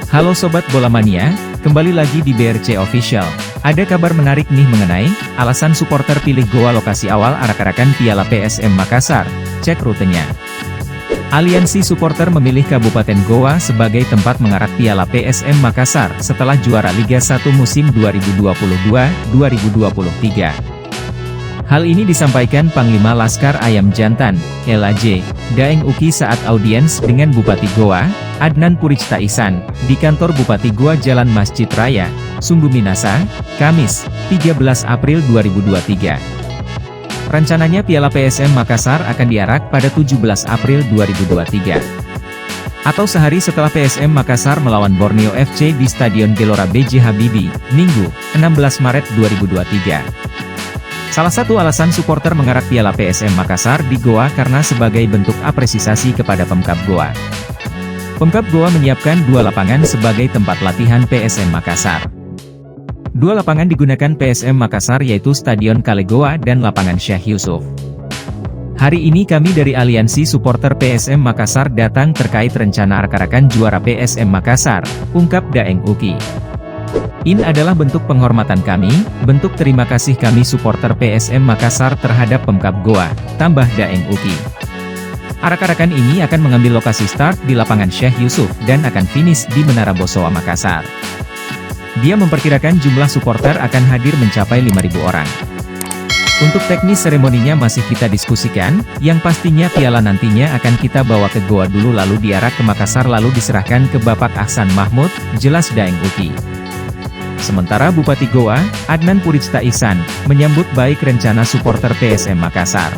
Halo Sobat Bola Mania, kembali lagi di BRC Official. Ada kabar menarik nih mengenai alasan supporter pilih Goa lokasi awal arak-arakan Piala PSM Makassar. Cek rutenya. Aliansi supporter memilih Kabupaten Goa sebagai tempat mengarak Piala PSM Makassar setelah juara Liga 1 musim 2022-2023. Hal ini disampaikan Panglima Laskar Ayam Jantan, LAJ, Daeng Uki saat audiens dengan Bupati Goa, Adnan Purijta Ihsan, di kantor Bupati Goa Jalan Masjid Raya, Sumbu Minasa, Kamis, 13 April 2023. Rencananya Piala PSM Makassar akan diarak pada 17 April 2023. Atau sehari setelah PSM Makassar melawan Borneo FC di Stadion Gelora B.J. Habibie, Minggu, 16 Maret 2023. Salah satu alasan supporter mengarak Piala PSM Makassar di Goa karena sebagai bentuk apresiasi kepada Pemkab Goa. Pemkab Goa menyiapkan 2 lapangan sebagai tempat latihan PSM Makassar. 2 lapangan digunakan PSM Makassar yaitu Stadion Kale Goa dan Lapangan Syekh Yusuf. Hari ini kami dari Aliansi Supporter PSM Makassar datang terkait rencana arak-arakan juara PSM Makassar, ungkap Daeng Uki. Ini adalah bentuk penghormatan kami, bentuk terima kasih kami supporter PSM Makassar terhadap Pemkab Goa, tambah Daeng Uki. Arak-arakan ini akan mengambil lokasi start di Lapangan Syekh Yusuf dan akan finish di Menara Bosowa Makassar. Dia memperkirakan jumlah supporter akan hadir mencapai 5.000 orang. Untuk teknis seremoninya masih kita diskusikan, yang pastinya piala nantinya akan kita bawa ke Goa dulu lalu diarak ke Makassar lalu diserahkan ke Bapak Ahsan Mahmud, jelas Daeng Uki. Sementara Bupati Goa, Adnan Purijta Ihsan, menyambut baik rencana supporter PSM Makassar.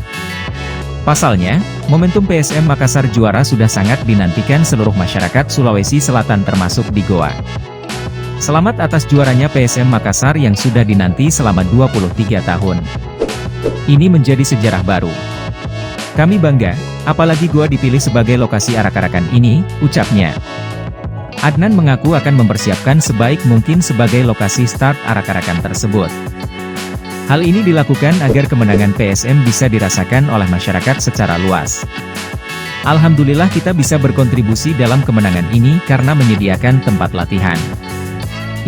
Pasalnya, momentum PSM Makassar juara sudah sangat dinantikan seluruh masyarakat Sulawesi Selatan termasuk di Goa. Selamat atas juaranya PSM Makassar yang sudah dinanti selama 23 tahun. Ini menjadi sejarah baru. Kami bangga, apalagi Goa dipilih sebagai lokasi arak-arakan ini, ucapnya. Adnan mengaku akan mempersiapkan sebaik mungkin sebagai lokasi start arak-arakan tersebut. Hal ini dilakukan agar kemenangan PSM bisa dirasakan oleh masyarakat secara luas. Alhamdulillah kita bisa berkontribusi dalam kemenangan ini karena menyediakan tempat latihan.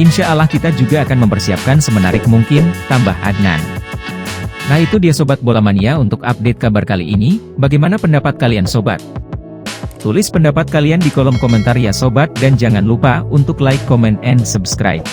Insya Allah kita juga akan mempersiapkan semenarik mungkin, tambah Adnan. Nah itu dia Sobat Bola Mania untuk update kabar kali ini, bagaimana pendapat kalian Sobat? Tulis pendapat kalian di kolom komentar ya Sobat dan jangan lupa untuk like, comment, and subscribe.